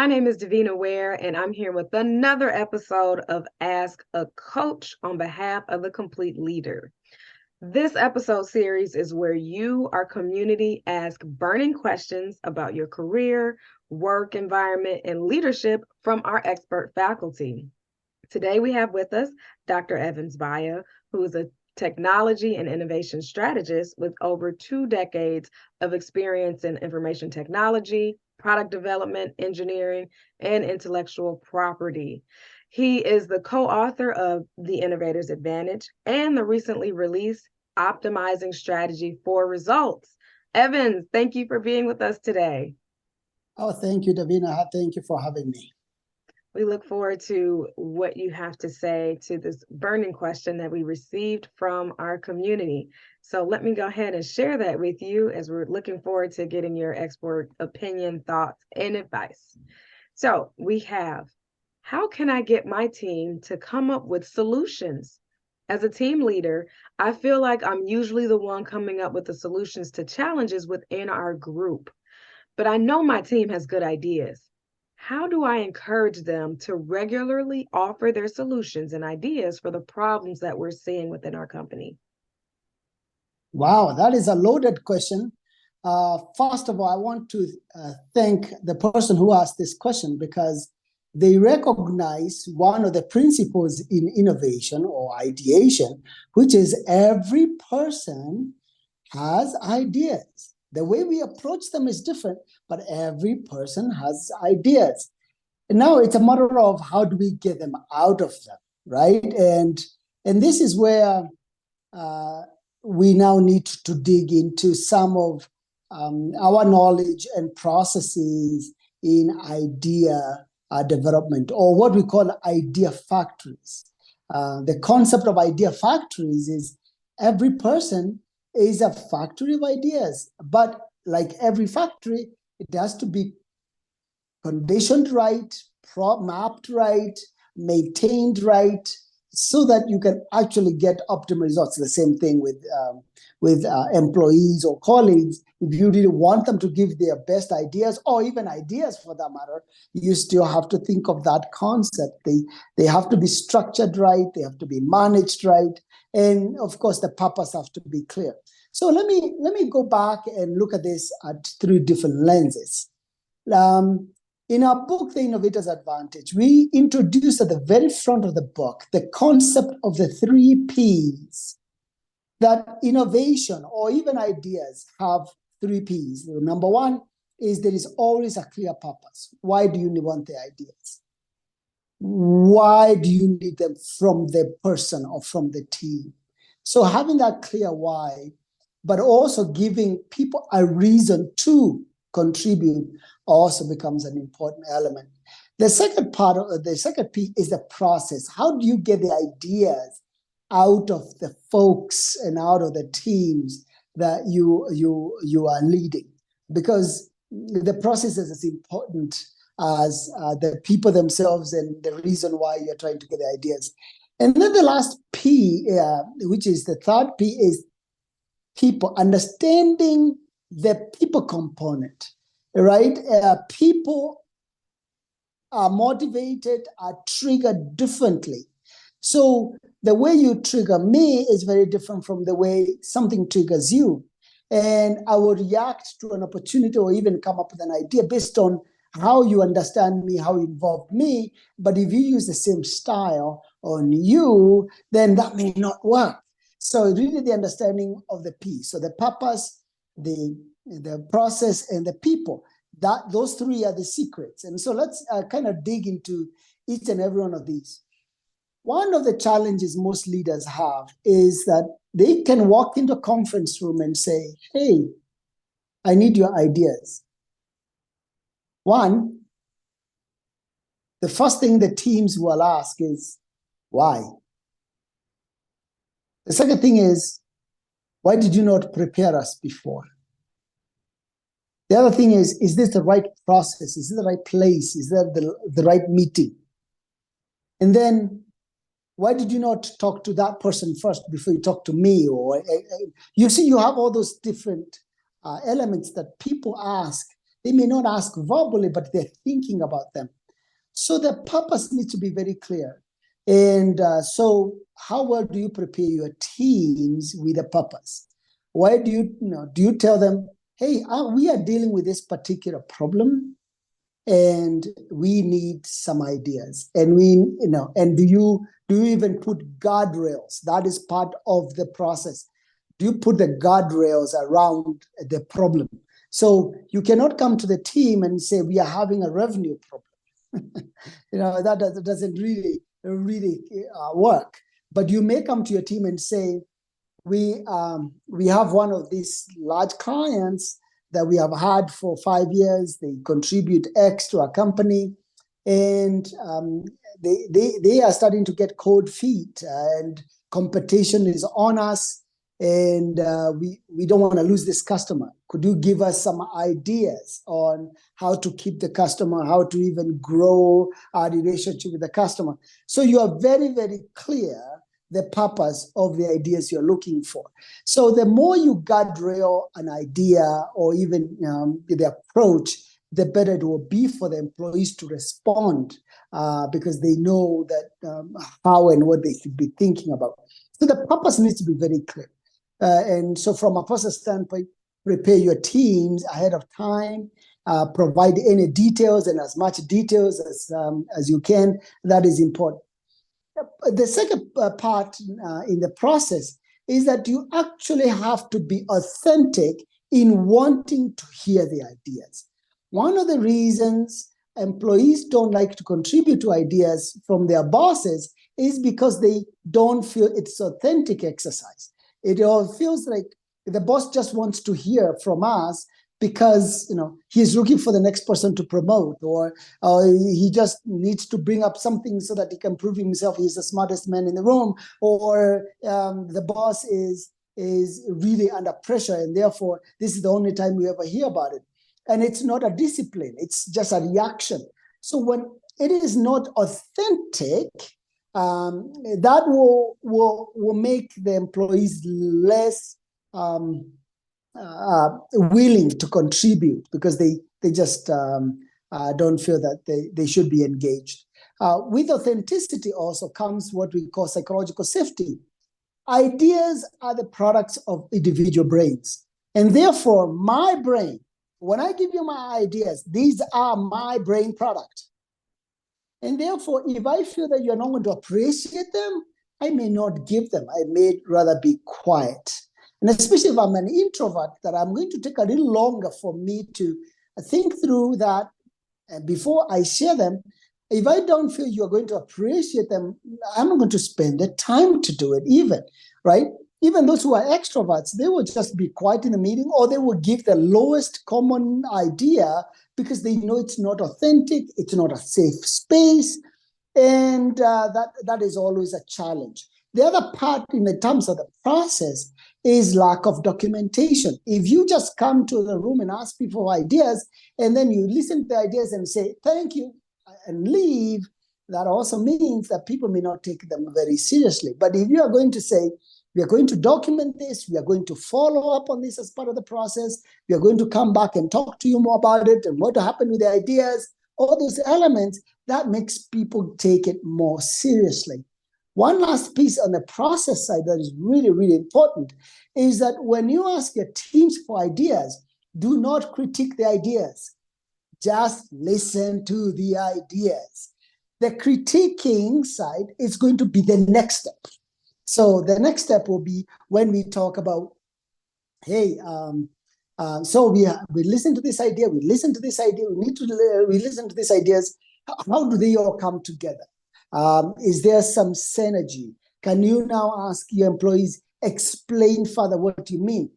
My name is Davina Ware, and I'm here with another episode of Ask a Coach on behalf of the Complete Leader. This episode series is where you, our community, ask burning questions about your career, work environment, and leadership from our expert faculty. Today we have with us Dr. Baiya, who is a technology and innovation strategist with over 2 decades of experience in information technology, product development, engineering, and intellectual property. He is the co-author of The Innovator's Advantage and the recently released Optimizing Strategy for Results. Evans, thank you for being with us today. Oh, thank you, Davina. Thank you for having me. We look forward to what you have to say to this burning question that we received from our community. So let me go ahead and share that with you as we're looking forward to getting your expert opinion, thoughts, and advice. So we have, how can I get my team to come up with solutions? As a team leader, I feel like I'm usually the one coming up with the solutions to challenges within our group, but I know my team has good ideas. How do I encourage them to regularly offer their solutions and ideas for the problems that we're seeing within our company? Wow, that is a loaded question. First of all, I want to thank the person who asked this question because they recognize one of the principles in innovation or ideation, which is every person has ideas. The way we approach them is different, but every person has ideas. And now it's a matter of how do we get them out of them, right? And this is where we now need to dig into some of our knowledge and processes in idea development, or what we call idea factories. The concept of idea factories is every person is a factory of ideas, but like every factory, it has to be conditioned right, mapped right, maintained right, so that you can actually get optimal results. The same thing with employees or colleagues. If you really want them to give their best ideas, or even ideas for that matter, you still have to think of that concept. They have to be structured right, they have to be managed right, and of course the purpose have to be clear. So let me go back and look at this at 3 different lenses. In our book, The Innovator's Advantage, we introduced at the very front of the book the concept of the 3 Ps, that innovation or even ideas have 3 Ps. Number 1 is there is always a clear purpose. Why do you want the ideas? Why do you need them from the person or from the team? So having that clear why, but also giving people a reason to contribute also becomes an important element. The second P is the process. How do you get the ideas out of the folks and out of the teams that you are leading? Because the process is as important as the people themselves and the reason why you're trying to get the ideas. And then the last P, which is the third P, is people, understanding the people component, right? People are motivated, are triggered differently. So the way you trigger me is very different from the way something triggers you. And I will react to an opportunity or even come up with an idea based on how you understand me, how you involve me. But if you use the same style on you, then that may not work. So really the understanding of the P. So the purpose, the process, and the people, those 3 are the secrets. And so let's kind of dig into each and every one of these. One of the challenges most leaders have is that they can walk into a conference room and say, hey, I need your ideas. One, the first thing the teams will ask is, why? The second thing is, why did you not prepare us before? The other thing is this the right process? Is it the right place? Is that the right meeting? And then, why did you not talk to that person first before you talk to me? Or you see, you have all those different elements that people ask They may not ask verbally, but they're thinking about them. So the purpose needs to be very clear. And so how well do you prepare your teams with a purpose? Why do you tell them, hey, we are dealing with this particular problem and we need some ideas, and and do you even put guardrails? That is part of the process. Do you put the guardrails around the problem? So you cannot come to the team and say we are having a revenue problem. That doesn't really work. But you may come to your team and say, we have one of these large clients that we have had for 5 years. They contribute X to our company, and they are starting to get cold feet, and competition is on us, and we don't want to lose this customer. Could you give us some ideas on how to keep the customer, how to even grow our relationship with the customer? So you are very, very clear the purpose of the ideas you're looking for. So the more you guardrail an idea or even the approach, the better it will be for the employees to respond, because they know that how and what they should be thinking about. So the purpose needs to be very clear. And so from a process standpoint, prepare your teams ahead of time, provide any details and as much details as you can. That is important. The second part in the process is that you actually have to be authentic in wanting to hear the ideas. One of the reasons employees don't like to contribute to ideas from their bosses is because they don't feel it's authentic exercise. It all feels like the boss just wants to hear from us because he's looking for the next person to promote, or he just needs to bring up something so that he can prove himself he's the smartest man in the room, or the boss is really under pressure, and therefore this is the only time we ever hear about it. And it's not a discipline, it's just a reaction. So when it is not authentic, that will make the employees less willing to contribute, because they just don't feel that they should be engaged. With authenticity also comes what we call psychological safety. Ideas are the products of individual brains. And therefore, my brain, when I give you my ideas, these are my brain product. And therefore, if I feel that you're not going to appreciate them, I may not give them. I may rather be quiet. And especially if I'm an introvert, that I'm going to take a little longer for me to think through that before I share them. If I don't feel you're going to appreciate them, I'm not going to spend the time to do it even, right? Even those who are extroverts, they will just be quiet in the meeting, or they will give the lowest common idea because they know it's not authentic, it's not a safe space, and that is always a challenge. The other part in the terms of the process is lack of documentation. If you just come to the room and ask people for ideas, and then you listen to the ideas and say, thank you, and leave, that also means that people may not take them very seriously. But if you are going to say, we are going to document this, we are going to follow up on this as part of the process, we are going to come back and talk to you more about it and what happened with the ideas, all those elements, that makes people take it more seriously. One last piece on the process side that is really, really important is that when you ask your teams for ideas, do not critique the ideas. Just listen to the ideas. The critiquing side is going to be the next step. So the next step will be when we talk about, hey, so we listen to this idea, we listen to this idea, we listen to these ideas. How do they all come together? Is there some synergy? Can you now ask your employees, explain further what you mean?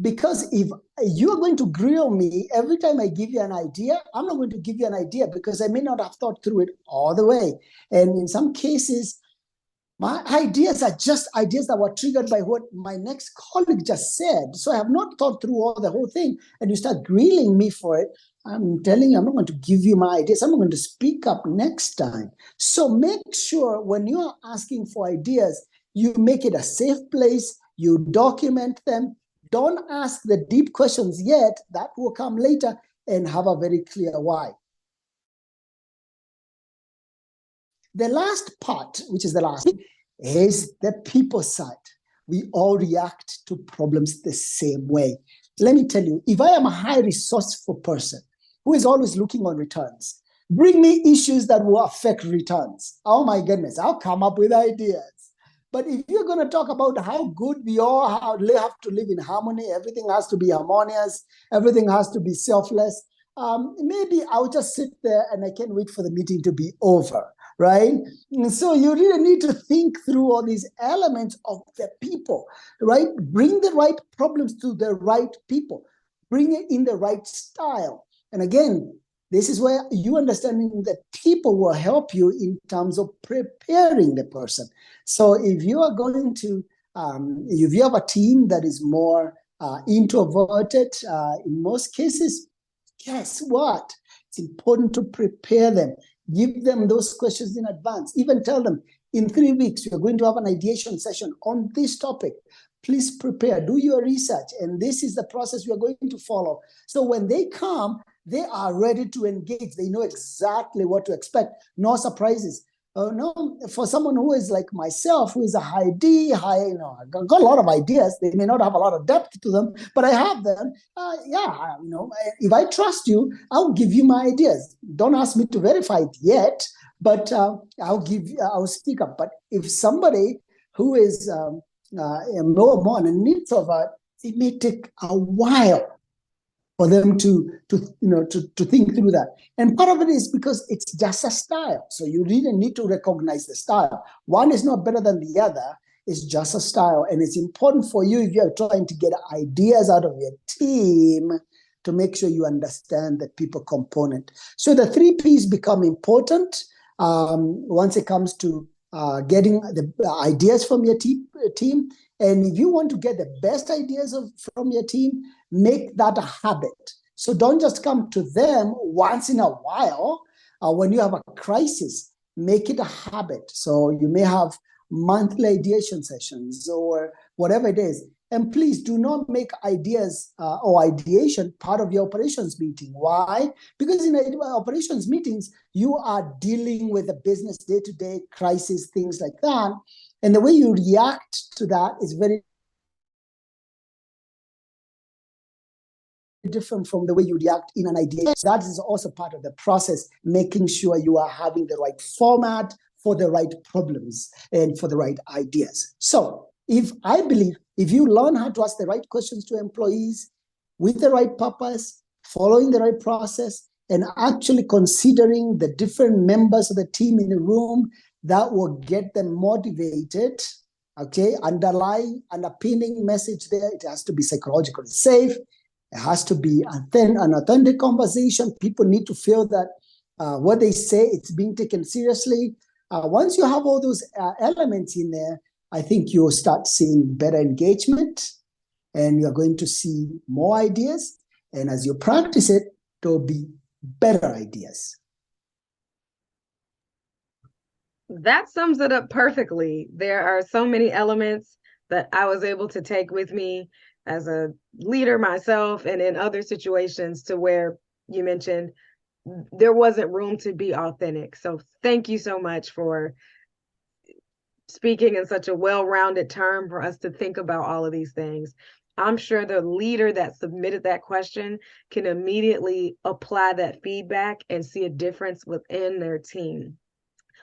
Because if you're going to grill me every time I give you an idea, I'm not going to give you an idea because I may not have thought through it all the way. And in some cases, my ideas are just ideas that were triggered by what my next colleague just said. So I have not thought through all the whole thing. And you start grilling me for it. I'm telling you, I'm not going to give you my ideas. I'm not going to speak up next time. So make sure when you are asking for ideas, you make it a safe place, you document them. Don't ask the deep questions yet. That will come later. and have a very clear why. The last part, which is the last, is the people side. We all react to problems the same way. Let me tell you, if I am a high resourceful person who is always looking on returns, bring me issues that will affect returns. Oh my goodness, I'll come up with ideas. But if you're going to talk about how good we all have to live in harmony, everything has to be harmonious, everything has to be selfless, maybe I'll just sit there and I can't wait for the meeting to be over. Right? And so you really need to think through all these elements of the people, right? Bring the right problems to the right people. Bring it in the right style. And again, this is where you understanding that people will help you in terms of preparing the person. So if you are going to, if you have a team that is more introverted, in most cases, guess what? It's important to prepare them. Give them those questions in advance. Even tell them, in 3 weeks, we are going to have an ideation session on this topic. Please prepare, do your research, and this is the process we are going to follow. So when they come, they are ready to engage. They know exactly what to expect. No surprises. No, for someone who is like myself, who is a high D, I got a lot of ideas. They may not have a lot of depth to them, but I have them. If I trust you, I'll give you my ideas. Don't ask me to verify it yet, but I'll speak up. But if somebody who is more an introvert, it may take a while for them to think through that. And part of it is because it's just a style. So you really need to recognize the style. One is not better than the other. It's just a style. And it's important for you, if you're trying to get ideas out of your team, to make sure you understand the people component. So the 3 Ps become important once it comes to getting the ideas from your team. And if you want to get the best ideas from your team, make that a habit. So don't just come to them once in a while when you have a crisis. Make it a habit. So you may have monthly ideation sessions or whatever it is. And please do not make ideas or ideation part of your operations meeting. Why? Because in operations meetings, you are dealing with a business day-to-day crisis, things like that. And the way you react to that is very different from the way you react in an idea. That is also part of the process, making sure you are having the right format for the right problems and for the right ideas. So I believe if you learn how to ask the right questions to employees with the right purpose, following the right process, and actually considering the different members of the team in the room, that will get them motivated. Okay, underpinning message there, it has to be psychologically safe. It has to be an authentic conversation. People need to feel that what they say, it's being taken seriously. Once you have all those elements in there, I think you'll start seeing better engagement, and you're going to see more ideas. And as you practice it, there'll be better ideas. That sums it up perfectly. There are so many elements that I was able to take with me as a leader myself and in other situations, to where you mentioned there wasn't room to be authentic. So thank you so much for speaking in such a well-rounded term for us to think about all of these things. I'm sure the leader that submitted that question can immediately apply that feedback and see a difference within their team.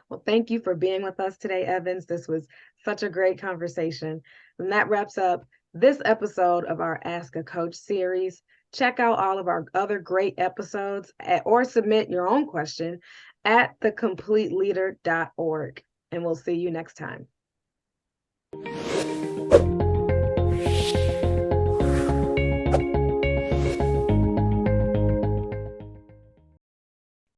Well, thank you for being with us today, Evans. This was such a great conversation. And that wraps up this episode of our Ask a Coach series. Check out all of our other great episodes or submit your own question at thecompleteleader.org. And we'll see you next time.